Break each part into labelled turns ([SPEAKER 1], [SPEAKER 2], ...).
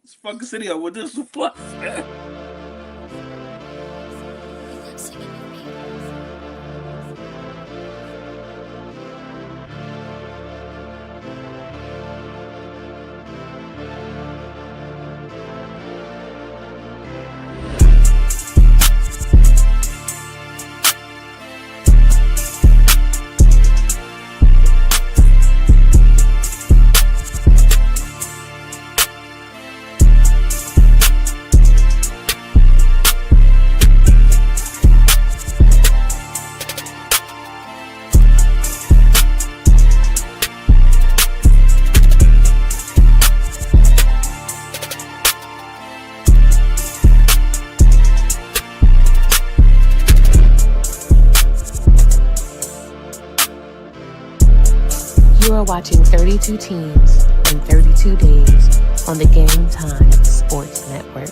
[SPEAKER 1] This fucking city up with this plus.
[SPEAKER 2] You are watching 32 teams in 32 days on the Game Time Sports Network.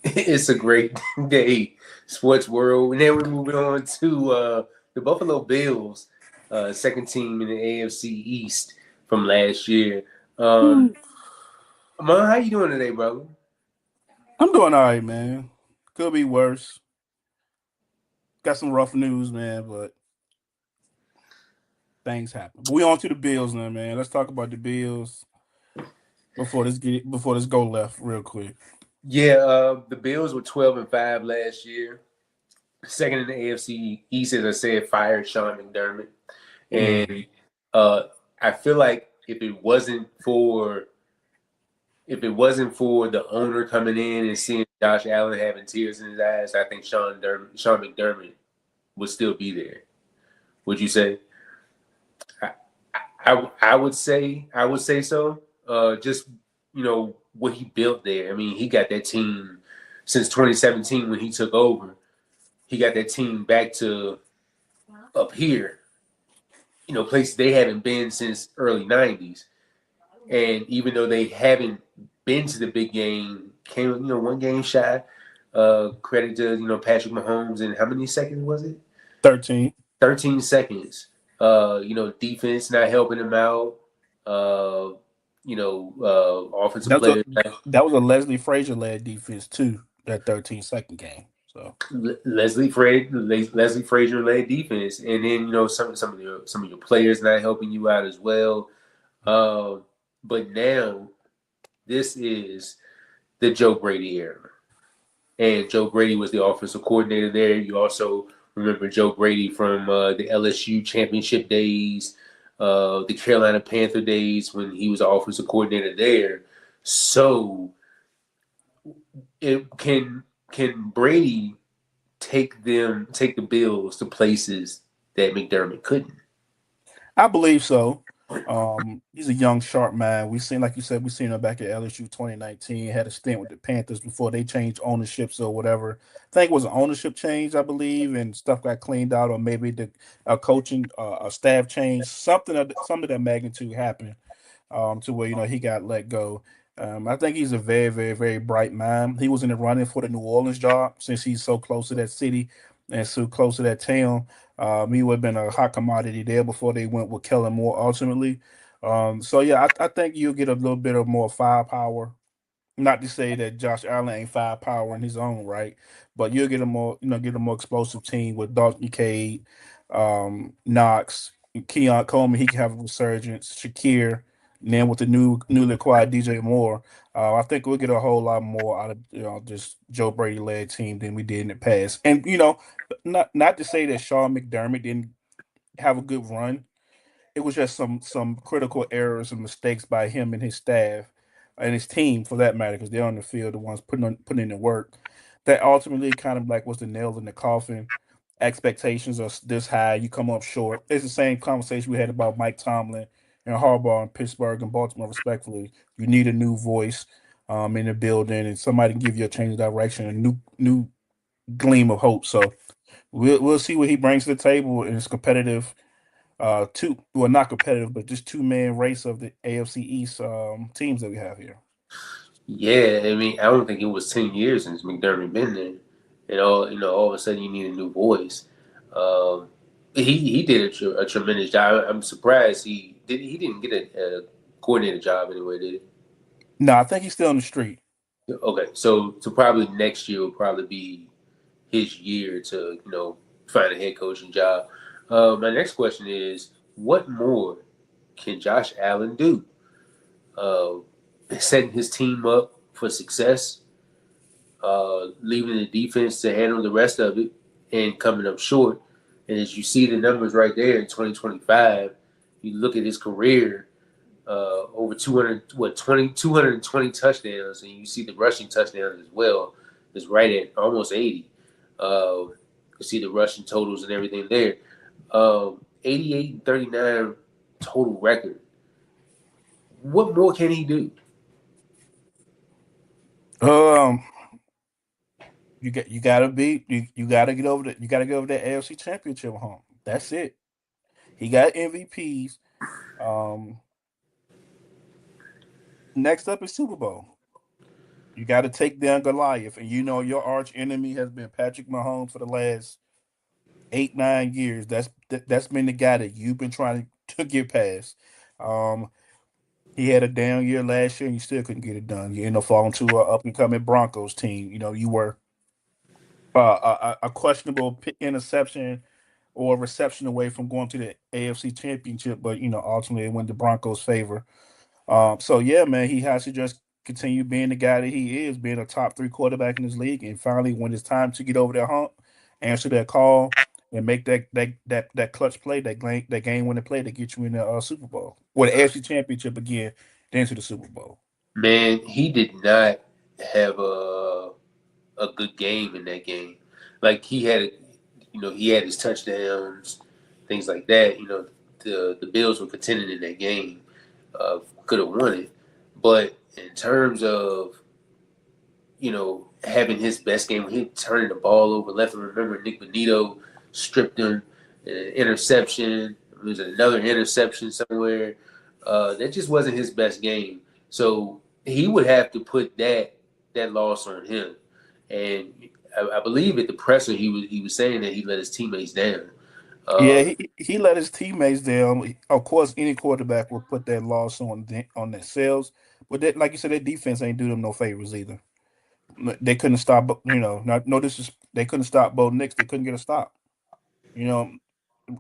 [SPEAKER 3] It's a great day, sports world. And then we're moving on to the Buffalo Bills, second team in the AFC East from last year. Amon, how you doing today, brother?
[SPEAKER 1] I'm doing all right, man. Could be worse. Got some rough news, man, but things happen. But we on to the Bills now, man. Let's talk about the Bills before this go left real quick.
[SPEAKER 3] Yeah, the Bills were 12-5 last year. Second in the AFC East, as I said, fired Sean McDermott. And I feel like if it wasn't for the owner coming in and seeing Josh Allen having tears in his eyes, I think Sean McDermott would still be there. Would you say? I would say so. Just what he built there. I mean, he got that team since 2017 when he took over. He got that team back to up here. Places they haven't been since early 90s. And even though they haven't been to the big game, came one game shy. Credit to Patrick Mahomes, and how many seconds was it?
[SPEAKER 1] 13.
[SPEAKER 3] 13 seconds. Defense not helping him out. Offensive players.
[SPEAKER 1] That was a Leslie Frazier led defense too. That 13-second game. So
[SPEAKER 3] Leslie Frazier led defense, and then some of your players not helping you out as well. But now this is the Joe Brady era, and Joe Brady was the offensive coordinator there. You also remember Joe Brady from the LSU championship days, the Carolina Panther days when he was the offensive coordinator there. So it can Brady take the Bills to places that McDermott couldn't?
[SPEAKER 1] I believe so. He's a young, sharp man. We seen, like you said, we seen him back at LSU 2019. Had a stint with the Panthers before they changed ownerships or whatever. I think it was an ownership change, I believe, and stuff got cleaned out, or maybe the coaching, a staff change, something of that magnitude happened, to where he got let go. I think he's a very, very, very bright man. He was in the running for the New Orleans job since he's so close to that city and so close to that town. He would have been a hot commodity there before they went with Kellen Moore ultimately. So yeah, I think you'll get a little bit of more firepower. Not to say that Josh Allen ain't firepower in his own right, but you'll get a more explosive team with Dalton Cade, Knox, Keon Coleman. He can have a resurgence. Shakir, and then with the newly acquired DJ Moore, I think we'll get a whole lot more out of this Joe Brady led team than we did in the past. And not to say that Sean McDermott didn't have a good run. It was just some critical errors and mistakes by him and his staff and his team, for that matter, because they're on the field, the ones putting in the work. That ultimately kind of like was the nail in the coffin. Expectations are this high, you come up short. It's the same conversation we had about Mike Tomlin and Harbaugh in Pittsburgh and Baltimore, respectfully. You need a new voice in the building, and somebody can give you a change of direction, a new gleam of hope. So we'll see what he brings to the table, and it's competitive. Not competitive, but just two-man race of the AFC East teams that we have here.
[SPEAKER 3] Yeah, I mean, I don't think it was 10 years since McDermott been there, and all of a sudden you need a new voice. He did a tremendous job. I'm surprised he didn't get coordinator job anyway, did he?
[SPEAKER 1] No, I think he's still on the street.
[SPEAKER 3] Okay, so probably next year will probably be his year to find a head coaching job. My next question is, what more can Josh Allen do? Uh, Setting his team up for success, leaving the defense to handle the rest of it, and coming up short. And as you see the numbers right there in 2025, you look at his career, over 200, 220 touchdowns, and you see the rushing touchdowns as well is right at almost 80. You see the rushing totals and everything there. 88 and 39 total record. What more can he do?
[SPEAKER 1] Um, you gotta be you gotta get over that AFC Championship hump. That's it. He got MVPs. Um, Next up is Super Bowl. You got to take down Goliath, and you know your arch enemy has been Patrick Mahomes for the last 8 9 years. That's been the guy that you've been trying to get past. Um, he had a down year last year, and you still couldn't get it done. You end up falling to a up and coming Broncos team. You know you were a questionable interception or reception away from going to the AFC Championship, but ultimately it went the Broncos' favor. So yeah, man, he has to just continue being the guy that he is, being a top three quarterback in this league, and finally, when it's time to get over that hump, answer that call and make that clutch play, that game winning play to get you in the Super Bowl or the AFC Championship again, then to the Super Bowl.
[SPEAKER 3] Man, he did not have a good game in that game. Like he had his touchdowns, things like that. The Bills were contending in that game, could have won it, but in terms of having his best game, he turning the ball over left. And remember, Nick Benito stripped him, interception. There was another interception somewhere. That just wasn't his best game. So he would have to put that loss on him. And I believe at the presser he was saying that he let his teammates down.
[SPEAKER 1] Yeah,
[SPEAKER 3] Uh,
[SPEAKER 1] he let his teammates down. Of course, any quarterback would put that loss on themselves, but that, like you said, that defense ain't do them no favors either. They couldn't stop. Not no, this is they couldn't stop Bo Nix. They couldn't get a stop. You know,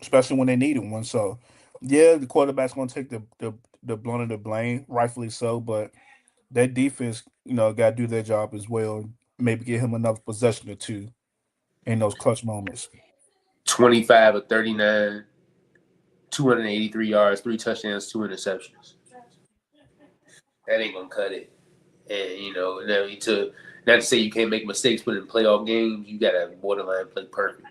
[SPEAKER 1] especially when they needed one. So, yeah, the quarterback's going to take the blunt of the blame, rightfully so. But that defense, got to do their job as well. Maybe give him another possession or two in those clutch moments.
[SPEAKER 3] 25 or 39, 283 yards, 3 touchdowns, 2 interceptions. That ain't gonna cut it. And to not to say you can't make mistakes, but in playoff games, you gotta borderline play perfect.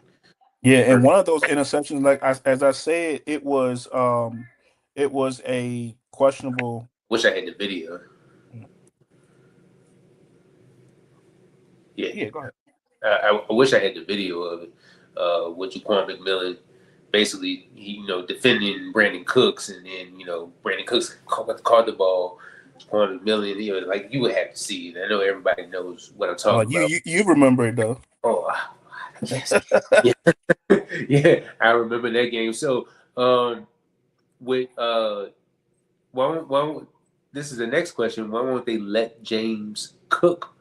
[SPEAKER 1] Yeah, and one of those interceptions, as I said, it was a questionable.
[SPEAKER 3] Wish I had the video. Yeah,
[SPEAKER 1] Yeah, go ahead.
[SPEAKER 3] I wish I had the video of it. With Jaquan McMillan, basically, he defending Brandon Cooks, and then Brandon Cooks caught the ball. Jaquan McMillan, like you would have to see it. I know everybody knows what I'm talking
[SPEAKER 1] You,
[SPEAKER 3] about.
[SPEAKER 1] you you remember it though.
[SPEAKER 3] Oh, yes, yeah, yeah, I remember that game. So, with why this is the next question. Why won't they let James cook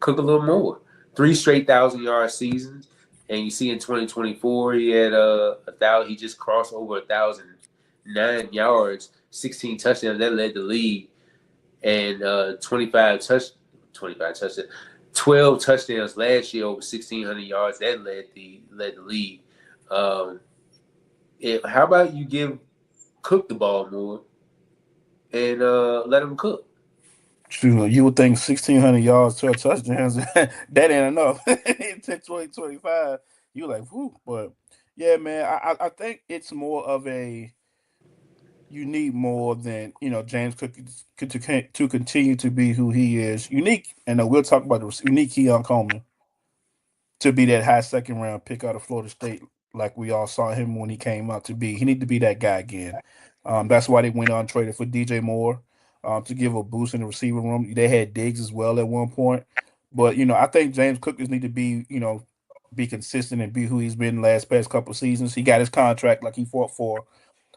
[SPEAKER 3] a little more? 3 straight 1,000-yard seasons, and you see in 2024 he had a thousand. He just crossed over 1,009 yards, 16 touchdowns. That led the league, and 25 touchdowns, 12 touchdowns last year over 1,600 yards. That led the league. Um, how about you give Cook the ball more and let him cook?
[SPEAKER 1] Shoot, you would think 1,600 yards, 12 touchdowns, that ain't enough. In 2025, you like, whoo. But yeah, man, I think it's more of a you need more than James Cook to continue to be who he is. Unique, and we'll talk about the unique Keon Coleman to be that high second round pick out of Florida State, like we all saw him when he came out to be. He need to be that guy again. That's why they went on and traded for DJ Moore to give a boost in the receiver room. They had Diggs as well at one point, but I think James Cook just need to be consistent and be who he's been the last past couple of seasons. He got his contract like he fought for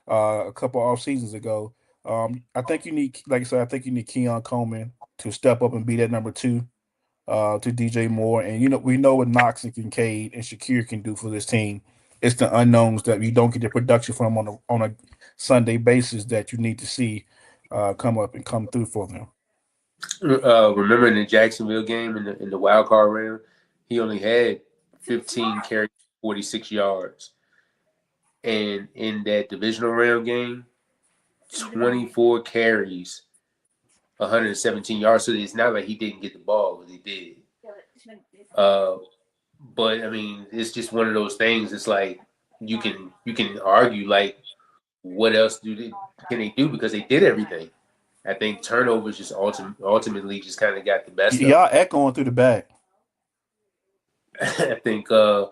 [SPEAKER 1] a couple off seasons ago. I think you need, like I said, I think you need Keon Coleman to step up and be that number two to DJ Moore. And we know what Knox and Kincaid and Shakir can do for this team. It's the unknowns that you don't get the production from on a Sunday basis that you need to see come up and come through for them.
[SPEAKER 3] Remember in the Jacksonville game in the wild card round, he only had 15 carries, 46 yards, and in that divisional round game, 24 carries, 117 yards. So it's not like he didn't get the ball, but he did. Uh, but I mean, it's just one of those things. It's like you can argue like, what else can they do because they did everything. I think turnovers just ultimately just kind of got the best of
[SPEAKER 1] Y'all echoing through the back.
[SPEAKER 3] them. I think the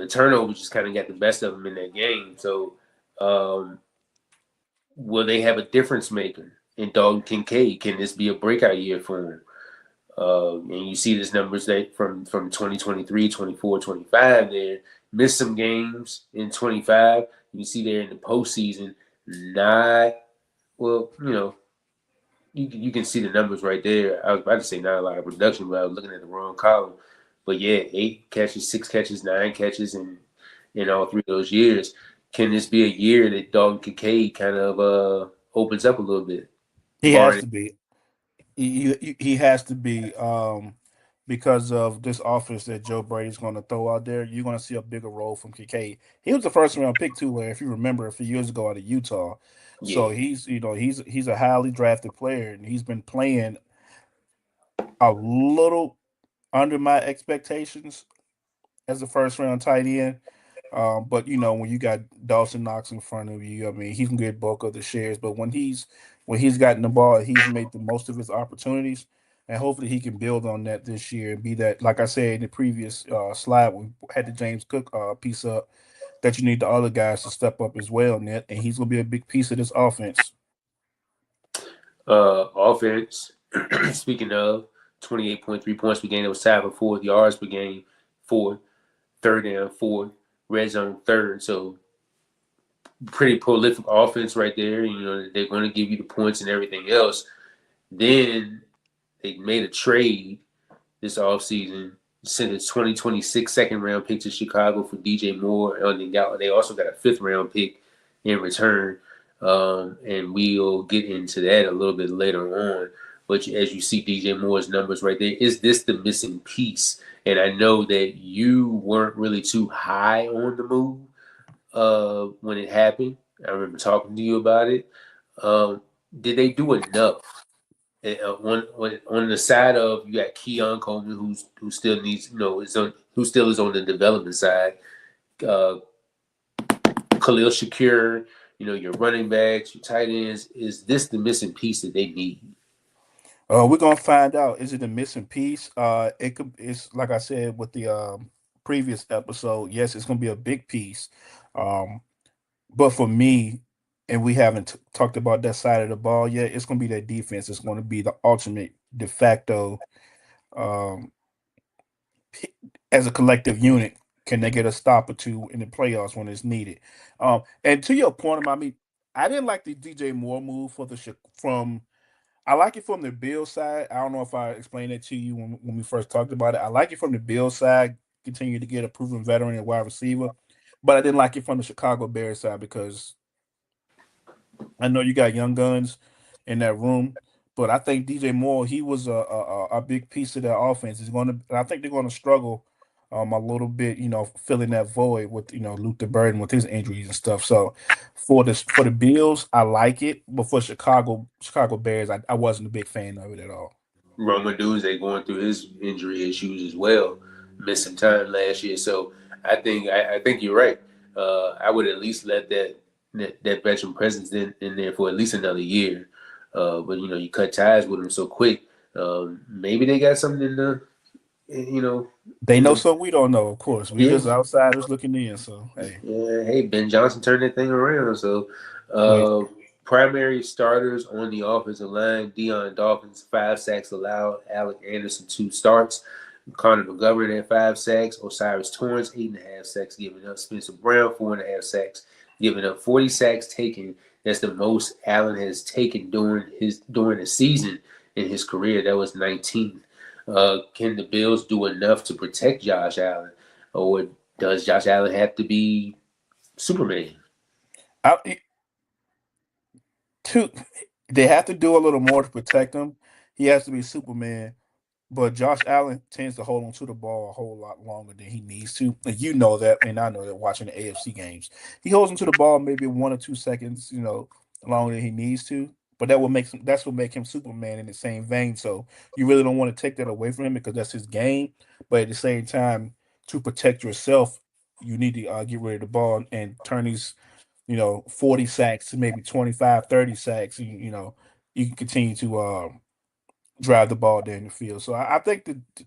[SPEAKER 3] turnovers just kind of got the best of them in that game. So um, will they have a difference maker in Dalton Kincaid? Can this be a breakout year for him? And you see these numbers that from 2023, 24, 25 there, missed some games in 25. You see there in the postseason, not, well, you can see the numbers right there. I was about to say not a lot of production, but I was looking at the wrong column. But yeah, 8 catches, 6 catches, 9 catches in all three of those years. Can this be a year that Dalton Kincaid kind of opens up a little bit?
[SPEAKER 1] He has
[SPEAKER 3] Barring
[SPEAKER 1] to be. He has to be because of this offense that Joe Brady's going to throw out there. You're going to see a bigger role from Kincaid. He was the first round pick too, where if you remember a few years ago out of Utah. So
[SPEAKER 3] yeah.
[SPEAKER 1] he's a highly drafted player, and he's been playing a little under my expectations as a first round tight end. But when you got Dawson Knox in front of you, I mean, he can get bulk of the shares. But when he's gotten the ball, he's made the most of his opportunities, and hopefully he can build on that this year and be that. Like I said in the previous slide, we had the James Cook piece up that you need the other guys to step up as well, Net, and he's gonna be a big piece of this offense.
[SPEAKER 3] Offense, speaking of 28.3 points per game, it was tied for fourth, yards per game, fourth, third down, fourth, red zone, third. So pretty prolific offense right there. They're going to give you the points and everything else. Then they made a trade this offseason, sent a 2026 second round pick to Chicago for DJ Moore. And they also got a fifth round pick in return. And we'll get into that a little bit later on. But as you see DJ Moore's numbers right there, is this the missing piece? And I know that you weren't really too high on the move when it happened. I remember talking to you about it. Did they do enough? On the side of, you got Keon Coleman, who still needs, who still is on the development side. Khalil Shakir, your running backs, your tight ends. Is this the missing piece that they need?
[SPEAKER 1] We're gonna find out. Is it a missing piece? It's like I said with the previous episode. Yes, it's gonna be a big piece. Um, But for me, and we haven't talked about that side of the ball yet, it's going to be that defense. It's going to be the ultimate de facto um, as a collective unit. Can they get a stop or two in the playoffs when it's needed? And to your point, I mean, I didn't like the DJ Moore move from. I like it from the Bill side. I don't know if I explained it to you when we first talked about it. I like it from the Bill side. Continue to get a proven veteran and wide receiver, but I didn't like it from the Chicago Bears side because I know you got young guns in that room, but I think DJ Moore, he was a big piece of that offense. He's going to, and I think they're going to struggle a little bit, filling that void with Luther Burden with his injuries and stuff. So for the Bills, I like it, but for Chicago Bears, I wasn't a big fan of it at all.
[SPEAKER 3] Roma Duze going through his injury issues as well, missed some time last year. So I think you're right. I would at least let that veteran presence in there for at least another year. But you cut ties with them so quick. Maybe they got something in the you know
[SPEAKER 1] They
[SPEAKER 3] in
[SPEAKER 1] know
[SPEAKER 3] the
[SPEAKER 1] something we don't know, of course. We
[SPEAKER 3] yeah.
[SPEAKER 1] just outsiders looking in. So hey,
[SPEAKER 3] Yeah, hey, Ben Johnson turned that thing around. So,
[SPEAKER 1] wait,
[SPEAKER 3] primary starters on the offensive line: Deion Dawkins, 5 sacks allowed; Alec Anderson, 2 starts; Connor McGovern at 5 sacks; Osiris Torrance, 8.5 sacks given up; Spencer Brown, 4.5 sacks given up; 40 sacks taken That's the most Allen has taken during the season in his career. That was 19th. Can the Bills do enough to protect Josh Allen, or does Josh Allen have to be Superman?
[SPEAKER 1] I, two, they have to do a little more to protect him. He has to be Superman. But Josh Allen tends to hold on to the ball a whole lot longer than he needs to. And you know that, and I know that watching the AFC games. He holds onto the ball maybe 1 or 2 seconds, longer than he needs to. But that's what make him Superman in the same vein. So you really don't want to take that away from him because that's his game. But at the same time, to protect yourself, you need to get rid of the ball and turn these, 40 sacks to maybe 25, 30 sacks. You can continue to drive the ball down the field. So I think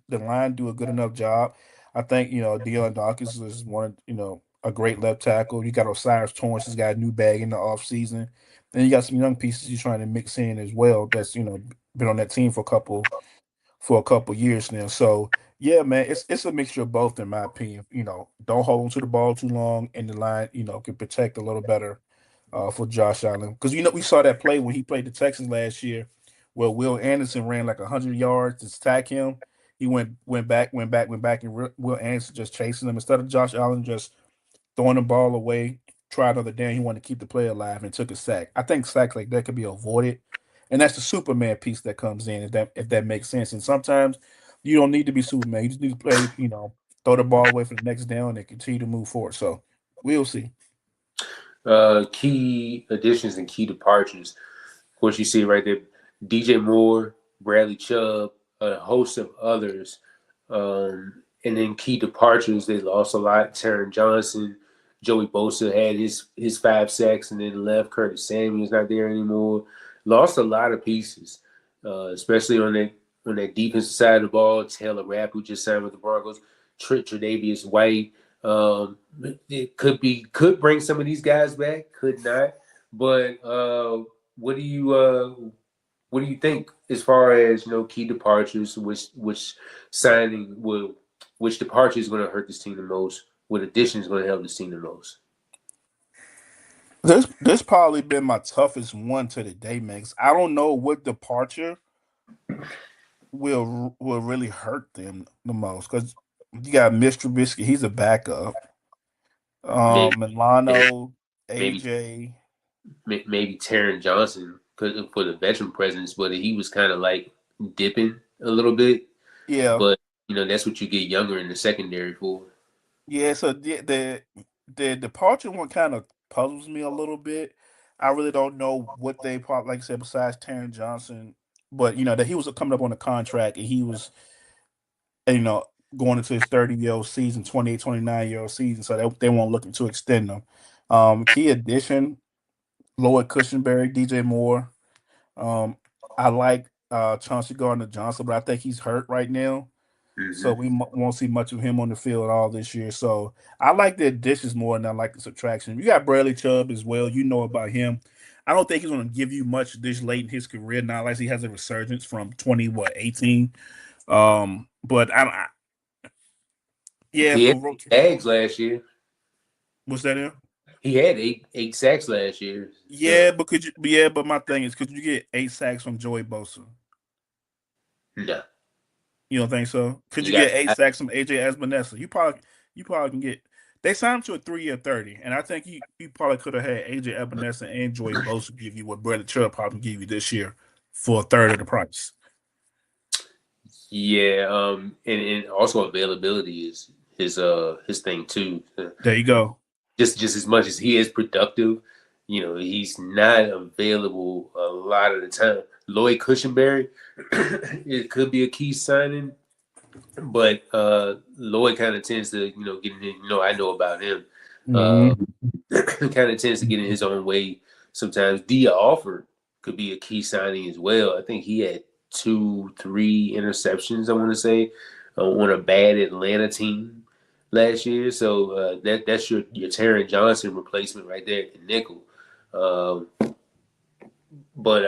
[SPEAKER 1] the line do a good enough job. I think Deion Dawkins is a great left tackle. You got Osiris Torrance has got a new bag in the offseason. Then you got some young pieces you're trying to mix in as well. That's been on that team for a couple years now. So yeah, man, it's a mixture of both in my opinion. Don't hold on to the ball too long, and the line can protect a little better for Josh Allen because we saw that play when he played the Texans last year, where Will Anderson ran like 100 yards to sack him. He went back, and Will Anderson just chasing him instead of Josh Allen just throwing the ball away, tried another down. He wanted to keep the play alive and took a sack. I think sacks like that could be avoided, and that's the Superman piece that comes in if that makes sense. And sometimes you don't need to be Superman. You just need to play, throw the ball away for the next down and continue to move forward. So we'll see.
[SPEAKER 3] Key additions and key departures. Of course, you see right there, DJ Moore, Bradley Chubb, a host of others. And then key departures, they lost a lot. Taron Johnson, Joey Bosa had his 5 sacks and then left. Curtis Samuel's not there anymore. Lost a lot of pieces, especially on that defensive side of the ball. Taylor Rapp, who just signed with the Broncos, Tre'Davious White. It could bring some of these guys back, could not. But what do you think as far as key departures? Which departure is going to hurt this team the most? What addition is going to help this team the most?
[SPEAKER 1] This probably been my toughest one to the day, man. 'Cause I don't know what departure will really hurt them the most. Because you got Mr. Trubisky, he's a backup.
[SPEAKER 3] Maybe
[SPEAKER 1] Milano,
[SPEAKER 3] maybe
[SPEAKER 1] AJ,
[SPEAKER 3] maybe Taron Johnson for the veteran presence, but he was kind of like dipping a little bit.
[SPEAKER 1] yeah,
[SPEAKER 3] But that's what you get younger in the secondary for.
[SPEAKER 1] yeah. So the departure one kind of puzzles me a little bit. I really don't know what they probably, like I said, besides Taron Johnson, but that he was coming up on a contract and he was you know, going into his 30-year-old season, 28, 29-year-old season, so they won't looking to extend him. Key addition, Lloyd Cushenberry, DJ Moore. Um, I like Chauncey Gardner Johnson, but I think he's hurt right now. So
[SPEAKER 3] Hmm.
[SPEAKER 1] we won't see much of him on the field at all this year. So I like the additions more than I like the subtraction. You got Bradley Chubb as well. You know about him. I don't think he's going to give you much this late in his career. Not unless he has a resurgence from 18. But yeah,
[SPEAKER 3] He had
[SPEAKER 1] for
[SPEAKER 3] 8 sacks last year.
[SPEAKER 1] what's that in?
[SPEAKER 3] He had eight sacks last year.
[SPEAKER 1] But my thing is, could you get 8 sacks from Joey Bosa?
[SPEAKER 3] No,
[SPEAKER 1] You don't think so? Could
[SPEAKER 3] you
[SPEAKER 1] you
[SPEAKER 3] got
[SPEAKER 1] get 8 sacks from AJ Espinosa? You probably can get. They signed him to a 3-year 30, and I think you probably could have had AJ Epinesa and Joey Bosa give you what Bradley Chubb probably give you this year for a third of the price.
[SPEAKER 3] yeah. And also availability is his thing too.
[SPEAKER 1] There you go.
[SPEAKER 3] Just as much as he is productive, he's not available a lot of the time. Lloyd Cushenberry, it could be a key signing, but Lloyd kind of tends to, get in. I know about him. Uh,
[SPEAKER 1] Mhm.
[SPEAKER 3] kind of tends to get in his own way sometimes. Dia Alford could be a key signing as well. I think he had 2, 3 interceptions, I want to say, on a bad Atlanta team last year. So that's your Taron Johnson replacement right there at the nickel. Um, but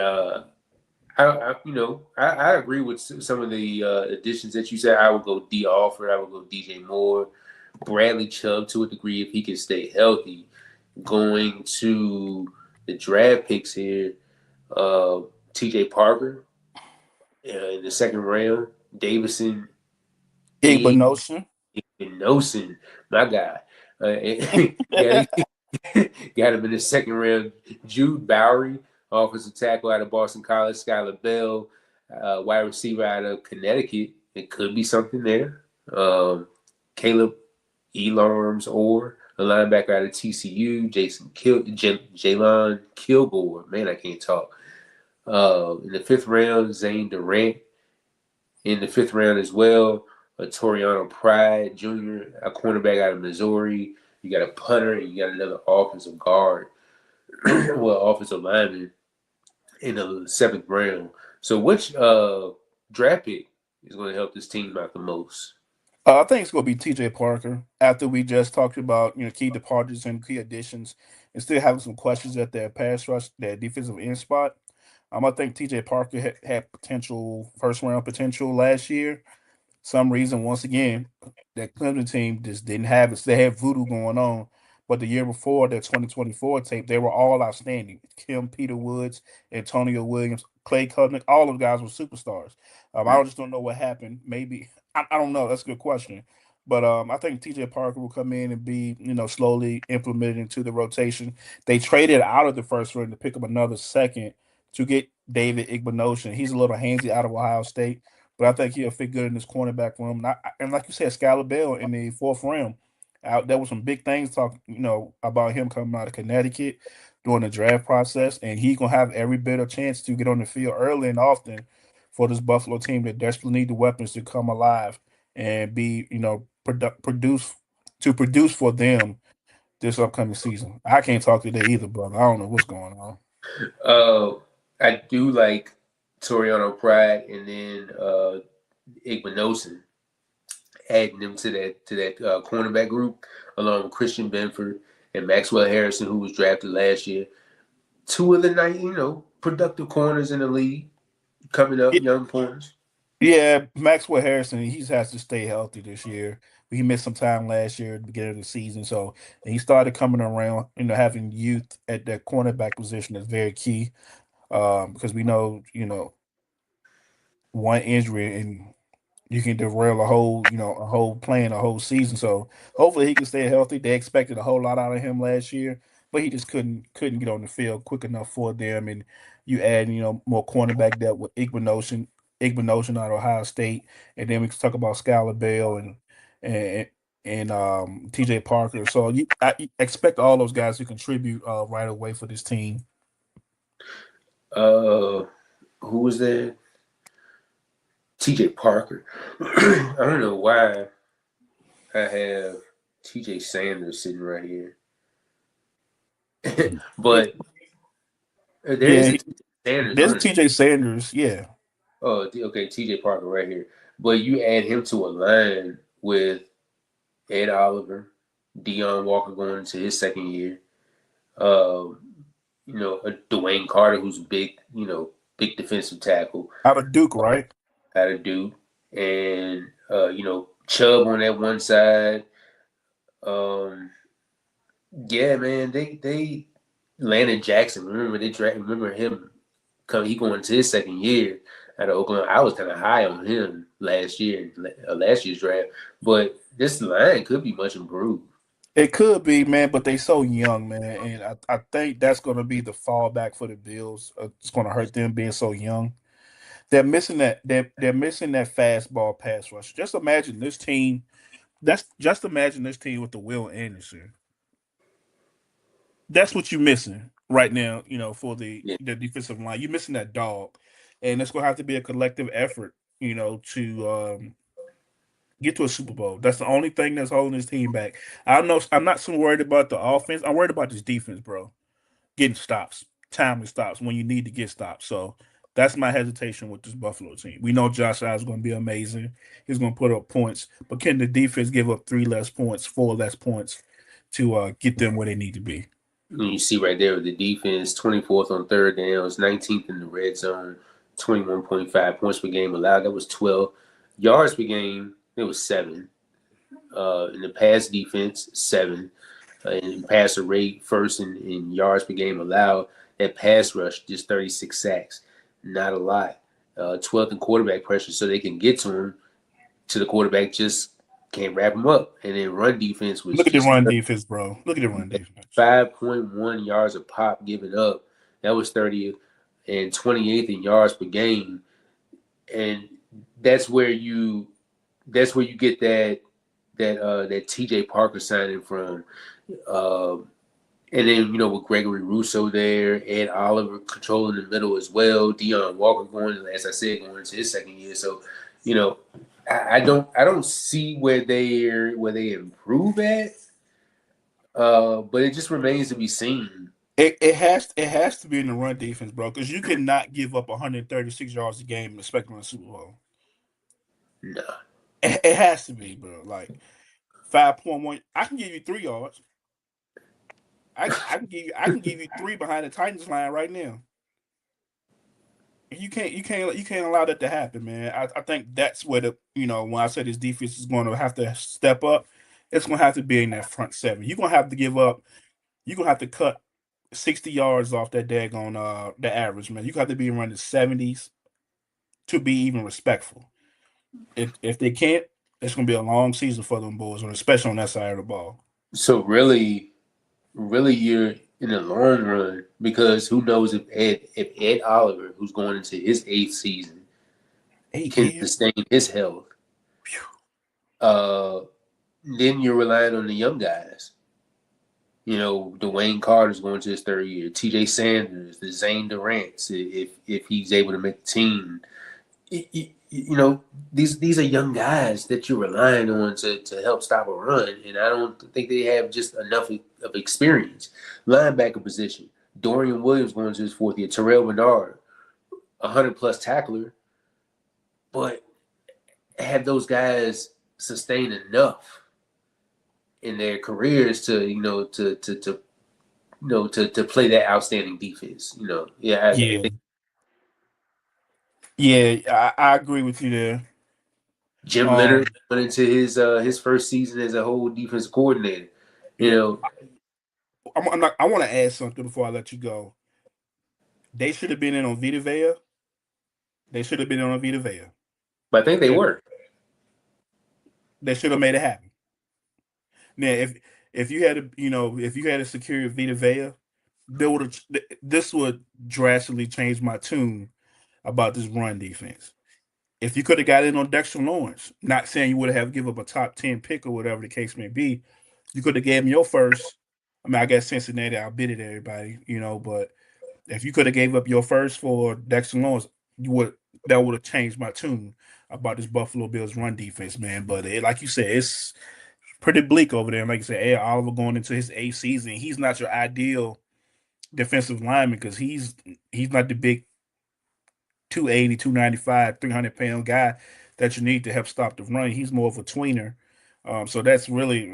[SPEAKER 3] I agree with some of the additions that you said. I would go D Alford. I would go DJ Moore, Bradley Chubb to a degree if he can stay healthy. Going to The draft picks here, uh, T.J. Parker in the second round, Davison E.
[SPEAKER 1] Igbenogson.
[SPEAKER 3] Nosen, my guy. Got, got him in the second round. Jude Bowery, offensive tackle out of Boston College. Skylar Bell, wide receiver out of Connecticut. It could be something there. Caleb Elarms or a linebacker out of TCU. Jalen Kilgore. Man, I can't talk. In the fifth round, Zane Durant. In the fifth round as well, Toriano Pride Jr., a cornerback out of Missouri. You got a punter, and you got another offensive guard, well, offensive lineman in the seventh round. So, which draft pick is going to help this team out the most?
[SPEAKER 1] I think it's going to be T.J. Parker. After we just talked about key departures and key additions, and still having some questions at their pass rush, their defensive end spot. I think T.J. Parker had potential first round potential last year. Some reason, once again, that Clemson team just didn't have it. So they had voodoo going on. But the year before, their 2024 tape, they were all outstanding. Kim Peter Woods, Antonio Williams, Clay Cudnick, all of the guys were superstars. I just don't know what happened. Maybe I don't know. That's a good question. But I think TJ Parker will come in and be, slowly implemented into the rotation. They traded out of the first round to pick up another second to get David Igbenogson. He's a little handsy out of Ohio State, but I think he'll fit good in this cornerback room. And like you said, Skylar Bell in the fourth round. Out there was some big things talk, about him coming out of Connecticut during the draft process, and he's gonna have every bit of chance to get on the field early and often for this Buffalo team that desperately need the weapons to come alive and be, produce for them this upcoming season. I can't talk today either, brother. I don't know what's going on.
[SPEAKER 3] Uh, I do like Toriano Pride and then Igmanosin, adding them to that cornerback group along with Christian Benford and Maxwell Harrison, who was drafted last year. Two of the night, productive corners in the league coming up, young corners.
[SPEAKER 1] Yeah, Maxwell Harrison, he has to stay healthy this year. He missed some time last year at the beginning of the season. So and he started coming around, having youth at that cornerback position is very key. Because we know, one injury and you can derail a whole plan, a whole season. So hopefully he can stay healthy. They expected a whole lot out of him last year, but he just couldn't get on the field quick enough for them. And you add, more cornerback depth with Igbenogson out of Ohio State, and then we can talk about Skylar Bell and TJ Parker. So I expect all those guys to contribute right away for this team.
[SPEAKER 3] Uh, who was there? T.J. Parker. I don't know why I have T.J. Sanders sitting right here,
[SPEAKER 1] Yeah,
[SPEAKER 3] but there is
[SPEAKER 1] yeah,
[SPEAKER 3] a T.J. Sanders
[SPEAKER 1] there's
[SPEAKER 3] on it.
[SPEAKER 1] TJ Sanders. Yeah,
[SPEAKER 3] Oh, okay, T.J. Parker right here. But you add him to a line with Ed Oliver, Deion Walker going into his second year. Um, a Dwayne Carter who's big, big defensive tackle
[SPEAKER 1] out of Duke, right?
[SPEAKER 3] out of Duke, and Chubb on that one side. Um, yeah, man, they Landon Jackson. Remember him come. He going into his second year out of Oklahoma. I was kind of high on him last year, last year's draft, but this line could be much improved.
[SPEAKER 1] It could be, man, but they so young, man, and I think that's going to be the fallback for the Bills. It's going to hurt them being so young. They're missing that fastball pass rush. Just imagine this team. That's just imagine this team with the Will Anderson. That's what you're missing right now. For the
[SPEAKER 3] Yeah.
[SPEAKER 1] the defensive line, you're missing that dog, and it's going to have to be a collective effort. To get to a Super Bowl. That's the only thing that's holding this team back. I know I'm not so worried about the offense. I'm worried about this defense, bro. Getting stops, timely stops when you need to get stops. So that's my hesitation with this Buffalo team. We know Josh Allen is going to be amazing. He's going to put up points, but can the defense give up 3 less points, 4 less points to get them where they need to be?
[SPEAKER 3] And you see right there with the defense, 24th on third downs, 19th in the red zone, 21.5 points per game allowed. That was 12 yards per game. It was 7. In the pass defense, 7. in passer rate, first in yards per game allowed. That pass rush, just 36 sacks, not a lot. 12th in quarterback pressure, so they can get to him. To the quarterback, just can't wrap him up. And then run defense was
[SPEAKER 1] Look at the
[SPEAKER 3] just
[SPEAKER 1] run defense, bro. Look at the run defense.
[SPEAKER 3] 5.1 yards a pop given up. That was 30th and 28th in yards per game. And that's where you get that TJ Parker signing from. Uh, and then, with Gregory Rousseau there, Ed Oliver controlling the middle as well, Deion Walker going, as I said, going into his second year. So, you know, I don't see where they improve at. But it just remains to be seen.
[SPEAKER 1] It has to be in the run defense, bro, because you cannot give up 136 yards a game and expect to win the Super Bowl.
[SPEAKER 3] Nah.
[SPEAKER 1] It has to be, bro. Like 5.1. I can give you 3 yards. I can give you three behind the Titans line right now. You can't allow that to happen, man. I think that's where when I said this defense is going to have to step up, it's going to have to be in that front seven. You're going to have to give up. You're going to have to cut 60 yards off that daggone the average, man. You have to be around the 70s to be even respectful. If they can't, it's gonna be a long season for them boys, especially on that side of the ball.
[SPEAKER 3] So really, you're in the long run because who knows if Ed Oliver, who's going into his eighth season,
[SPEAKER 1] 8
[SPEAKER 3] can
[SPEAKER 1] years.
[SPEAKER 3] sustain his health. Uh, then you're relying on the young guys. Dwayne Carter's going to his third year. T.J. Sanders, the Zane Durant's, if he's able to make the team. These are young guys that you're relying on to help stop a run, and I don't think they have just enough of experience. Linebacker position: Dorian Williams going to his fourth year. Terrell Bernard, 100+ tackler, but have those guys sustained enough in their careers to play that outstanding defense? I
[SPEAKER 1] Yeah,
[SPEAKER 3] think
[SPEAKER 1] yeah, I agree with you there.
[SPEAKER 3] Jim Leonard
[SPEAKER 1] Um,
[SPEAKER 3] went into his first season as a whole defense coordinator. You
[SPEAKER 1] yeah,
[SPEAKER 3] know,
[SPEAKER 1] I'm not, I want to add something before I let you go. They should have been in on Vita Vea. They should have been in on Vita Vea.
[SPEAKER 3] but I think they
[SPEAKER 1] Okay,
[SPEAKER 3] were.
[SPEAKER 1] they should have made it happen. Now, if you had if you had a secure Vita Vea, this would drastically change my tune about this run defense. If you could have got in on Dexter Lawrence, not saying you would have give up a top 10 pick or whatever the case may be, you could have gave him your first. I mean, I guess Cincinnati outbid it everybody, but if you could have gave up your first for Dexter Lawrence, you would that would have changed my tune about this Buffalo Bills run defense, man. But like you said, it's pretty bleak over there. And like you said, Ed Oliver going into his eighth season, he's not your ideal defensive lineman because he's not the big 280, 295, 300 pound guy that you need to help stop the run. He's more of a tweener. So that's really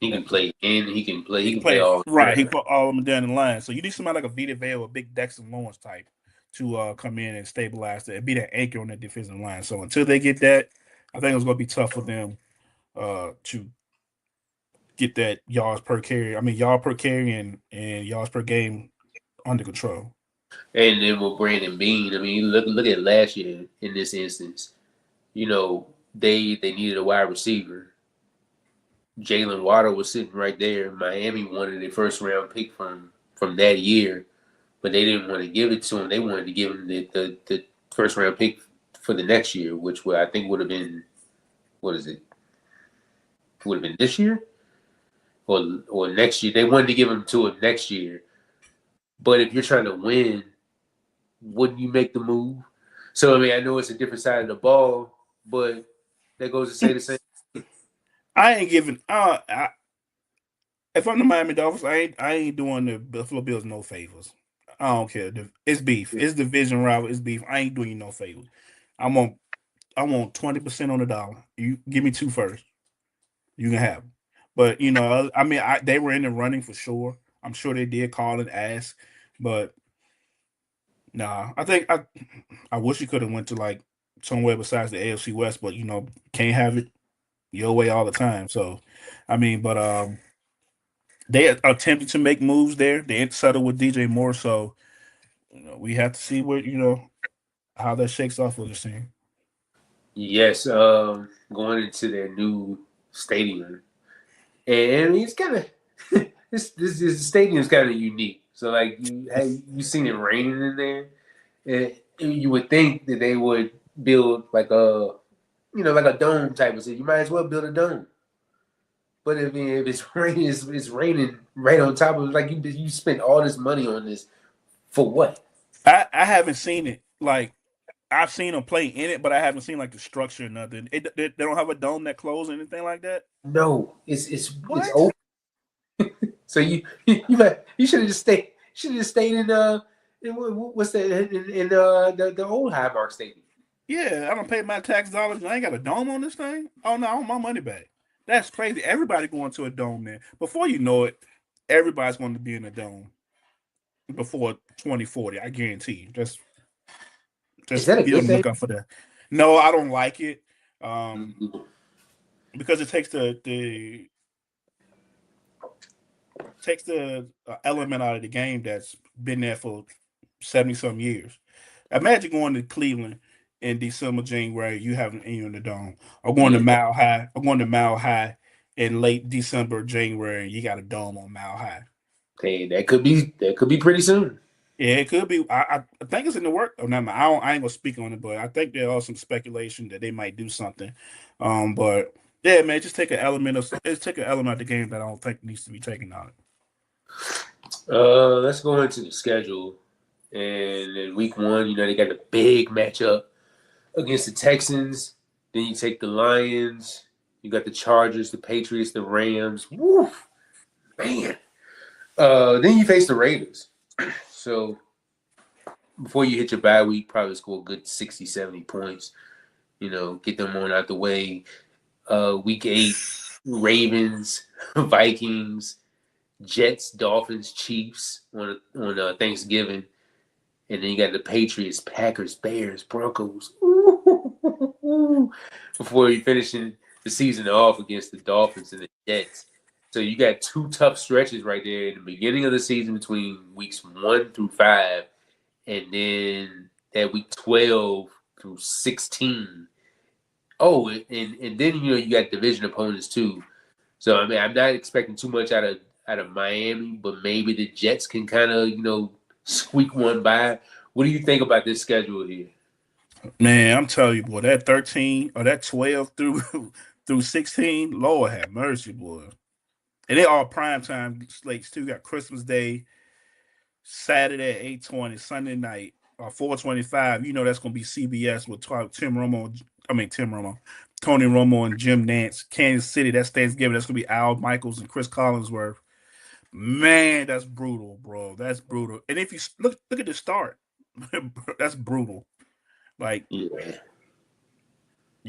[SPEAKER 3] He can play in. He
[SPEAKER 1] he can
[SPEAKER 3] can play
[SPEAKER 1] play
[SPEAKER 3] all
[SPEAKER 1] right. He
[SPEAKER 3] around.
[SPEAKER 1] put all of them down the line. So you need somebody like a Vita Vale or Big Dexter Lawrence type to come in and stabilize that and be that anchor on that defensive line. So until they get that, I think it's going to be tough for them to get that yards per carry. I mean, yard per carry and yards per game under control.
[SPEAKER 3] And then with Brandon Bean, I mean, look at last year in this instance. They needed a wide receiver. Jalen Waddle was sitting right there. Miami wanted a first round pick from that year, but they didn't want to give it to him. They wanted to give him the first round pick for the next year, which I think would have been, what is it? Would have been this year or next year. They wanted to give him to him next year. But if you're trying to win, wouldn't you make the move? So I mean, I know it's a different side of the ball, but that goes to say the same.
[SPEAKER 1] I ain't giving. If I'm the Miami Dolphins, I ain't doing the Buffalo Bills no favors. I don't care. It's beef. It's division rival. It's beef. I ain't doing you no favors. I'm on. I want 20% on the dollar. You give me two first. You can have them. But I mean, they were in the running for sure. I'm sure they did call and ask, but nah. I wish you could have went to like somewhere besides the AFC West, but can't have it your way all the time. So, I mean, but They attempted to make moves there. They settled with DJ Moore, so we have to see what how that shakes off with this team.
[SPEAKER 3] Yes, going into their new stadium, and it's kind of this stadium is kind of unique. So like you seen it raining in there, and you would think that they would build like a like a dome type of thing. You might as well build a dome. But if it's raining, it's raining right on top of it. Like you spent all this money on this for what?
[SPEAKER 1] I haven't seen it. Like I've seen them play in it, but I haven't seen like the structure or nothing. They don't have a dome that closes or anything like that.
[SPEAKER 3] No, it's
[SPEAKER 1] What?
[SPEAKER 3] open. So you should have just stayed in what's that the old Highmark Stadium.
[SPEAKER 1] Yeah, I don't pay my tax dollars and I ain't got a dome on this thing. Oh no, I want my money back. That's crazy. Everybody going to a dome man. Before you know it, everybody's going to be in a dome before 2040. I guarantee you.
[SPEAKER 3] Is
[SPEAKER 1] Just
[SPEAKER 3] that a
[SPEAKER 1] be on
[SPEAKER 3] good
[SPEAKER 1] the
[SPEAKER 3] thing?
[SPEAKER 1] lookout for that. No, I don't like it. Um,
[SPEAKER 3] Mhm.
[SPEAKER 1] because it takes the element out of the game that's been there for 70 some years. Imagine going to Cleveland in December, January, you having you in the dome, or going to
[SPEAKER 3] Yeah,
[SPEAKER 1] Mile High, or going to Mile High in late December, January, and you got a dome on Mile High.
[SPEAKER 3] hey, that could be pretty soon.
[SPEAKER 1] Yeah, it could be. I think it's in the work. Oh, no, I ain't gonna speak on it, but I think there are some speculation that they might do something. But yeah, man, just take an element of the game that I don't think needs to be taken out.
[SPEAKER 3] Let's go into the schedule. And in week one, they got a big matchup against the Texans. Then you take the Lions. You got the Chargers, the Patriots, the Rams. Woo, man. Then you face the Raiders. So before you hit your bye week, probably score a good 60, 70 points. Get them on out the way. Week eight, Ravens, Vikings, Jets, Dolphins, Chiefs on Thanksgiving. And then you got the Patriots, Packers, Bears, Broncos. Ooh. Before you finishing the season off against the Dolphins and the Jets. So you got two tough stretches right there in the beginning of the season between weeks 1 through 5, and then that week 12 through 16. Oh, and then you got division opponents too. So I mean, I'm not expecting too much out of Miami, but maybe the Jets can kind of squeak one by. What do you think about this schedule here?
[SPEAKER 1] Man, I'm telling you, boy, that 13 or that 12 through through 16, Lord have mercy, boy. And they all prime time slates too. Got Christmas Day, Saturday at 8:20, Sunday night, 4:25. You know that's gonna be CBS with Tim Romo. I mean Tim Romo, Tony Romo and Jim Nance. Kansas City, that's Thanksgiving. That's gonna be Al Michaels and Chris Collinsworth. Man, that's brutal, bro. That's brutal. And if you look at the start, that's brutal. Like,
[SPEAKER 3] Yeah,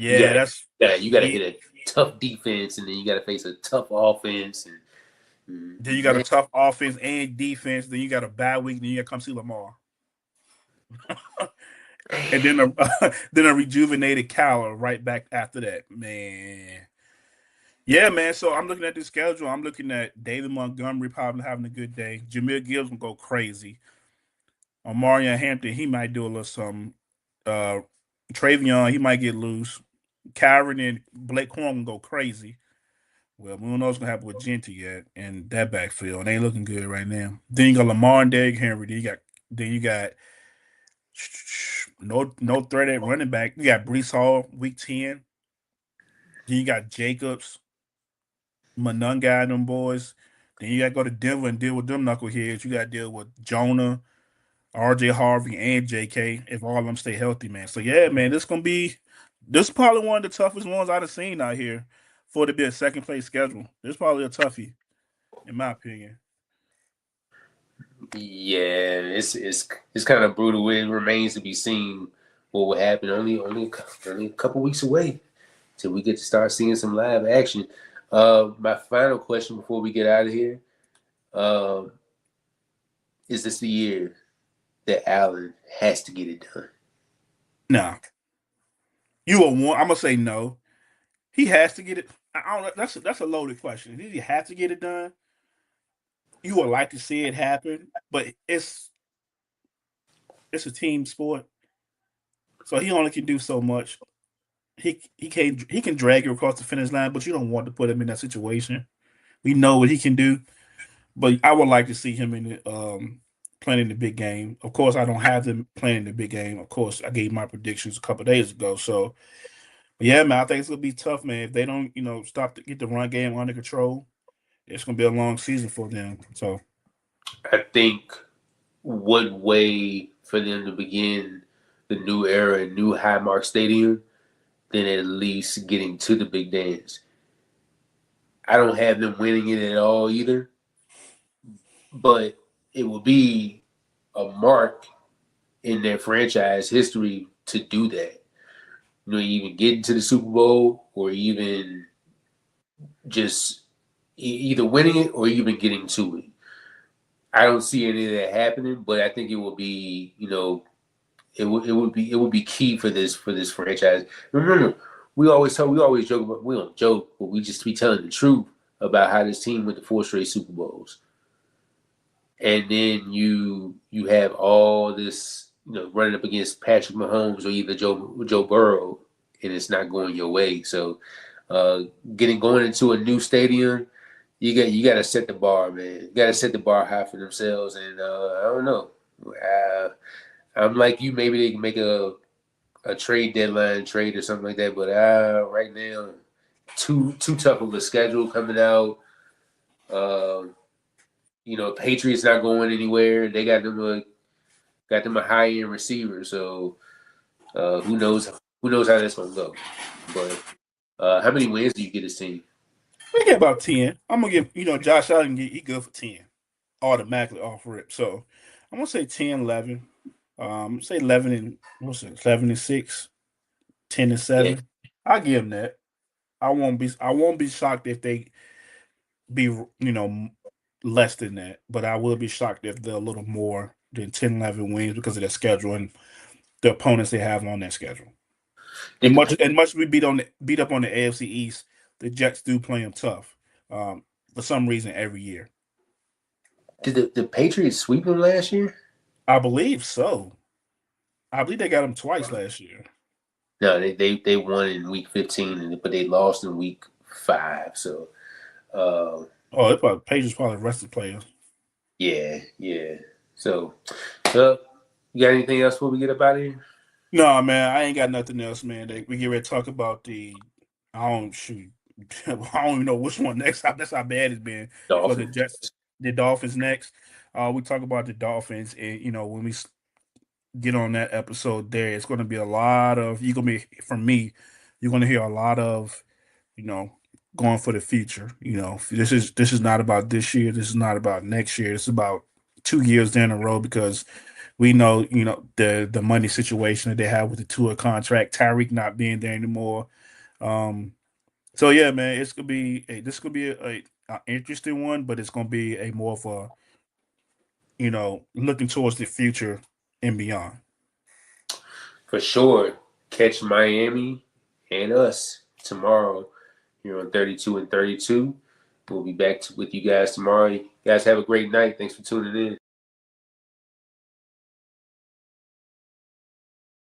[SPEAKER 3] you
[SPEAKER 1] yeah,
[SPEAKER 3] got
[SPEAKER 1] that's
[SPEAKER 3] you got to
[SPEAKER 1] yeah.
[SPEAKER 3] hit a tough defense, and then you got to face a tough offense, and
[SPEAKER 1] Then you got a
[SPEAKER 3] man,
[SPEAKER 1] tough offense and defense. Then you got a bad week. Then you got to come see Lamar, and then a then a rejuvenated Cowler right back after that. Man, yeah, man. So I'm looking at this schedule. I'm looking at David Montgomery probably having a good day. Jameer Gibbs gonna go crazy. Omarion Hampton, he might do a little something. Uh, Travion, he might get loose. Kyron and Blake Corn gonna go crazy. Well, we don't know what's gonna happen with Genty yet, and that backfield it ain't looking good right now. Then you got Lamar and Derrick Henry. Then you got no threat at running back. You got Brees Hall week 10. Then you got Jacobs, Monunga, and them boys. Then you got to go to Denver and deal with them knuckleheads. You got to deal with Jonah, RJ Harvey, and JK if all of them stay healthy, man. So yeah, man, this is probably one of the toughest ones I've seen out here for it to be a second place schedule. This is probably a toughie, in my opinion.
[SPEAKER 3] yeah, it's kind of brutal. It remains to be seen what will happen. Only a couple weeks away till we get to start seeing some live action. My final question before we get out of here: uh, Is this the year that Allen has to get it done?
[SPEAKER 1] Nah, you are one. I'm gonna say no. He has to get it. I don't know. That's a loaded question. Did he have to get it done? you would like to see it happen, but it's a team sport, so he only can do so much. He can drag you across the finish line, but you don't want to put him in that situation. We know what he can do, but I would like to see him in the playing in the big game. Of course, I don't have them playing in the big game. Of course, I gave my predictions a couple of days ago. So, yeah, man, I think it's gonna be tough, man. If they don't, stop to get the run game under control, it's gonna be a long season for them. So,
[SPEAKER 3] I think what way for them to begin the new era in new Highmark Stadium than at least getting to the big dance. I don't have them winning it at all either, but it will be a mark in their franchise history to do that. Even get into the Super Bowl or even just either winning it or even getting to it. I don't see any of that happening, but I think it will be, it would be key for this franchise. Remember, we always joke about, we don't joke, but we just be telling the truth about how this team went to 4 straight Super Bowls, and then you have all this running up against Patrick Mahomes or either Joe Burrow, and it's not going your way. So, going into a new stadium, you got to set the bar, man. You got to set the bar high for themselves, and I don't know. I'm like you. Maybe they can make a trade deadline trade or something like that. But right now, too tough of a schedule coming out. Uh, Patriots not going anywhere. They got them a high end receiver. So who knows how that's gonna go. But how many wins do you get this team?
[SPEAKER 1] we get about 10. I'm gonna give Josh Allen. He good for 10 automatically off rip. So I'm gonna say 10, 11. Say 11 and what's it? 11-6, 10 and
[SPEAKER 3] Yeah,
[SPEAKER 1] 7. I give him that. I won't be shocked if they be less than that, but I will be shocked if they're a little more than 10, 11 wins because of their schedule and the opponents they have on their schedule. And
[SPEAKER 3] did the
[SPEAKER 1] much we beat up on the AFC East, the Jets do play them tough. For some reason every year.
[SPEAKER 3] did the Patriots sweep them last year?
[SPEAKER 1] I believe so. I believe they got them twice last year.
[SPEAKER 3] No, they won in week 15, but they lost in week 5. So uh,
[SPEAKER 1] Oh, they probably Pages probably rested players.
[SPEAKER 3] yeah, yeah. So uh, you got anything else before we get up out of here?
[SPEAKER 1] No, man, I ain't got nothing else, man. We get ready to talk about the. I don't shoot. I don't even know which one next. That's how bad it's been for the
[SPEAKER 3] Dolphins.
[SPEAKER 1] Jets. The Dolphins next. We talk about the Dolphins, and when we get on that episode, there it's going to be a lot of. You're gonna be from me. You're going to hear a lot of, you know, going for the future. This is not about this year. This is not about next year. It's about 2 years down the road because we know, the money situation that they have with the tour contract, Tyreek not being there anymore. Um, so yeah, man, this could be a interesting one, but it's gonna be a more of a looking towards the future and beyond.
[SPEAKER 3] For sure. Catch Miami and us tomorrow here on 32 and 32. We'll be back with you guys tomorrow. You guys have a great night. Thanks for tuning in.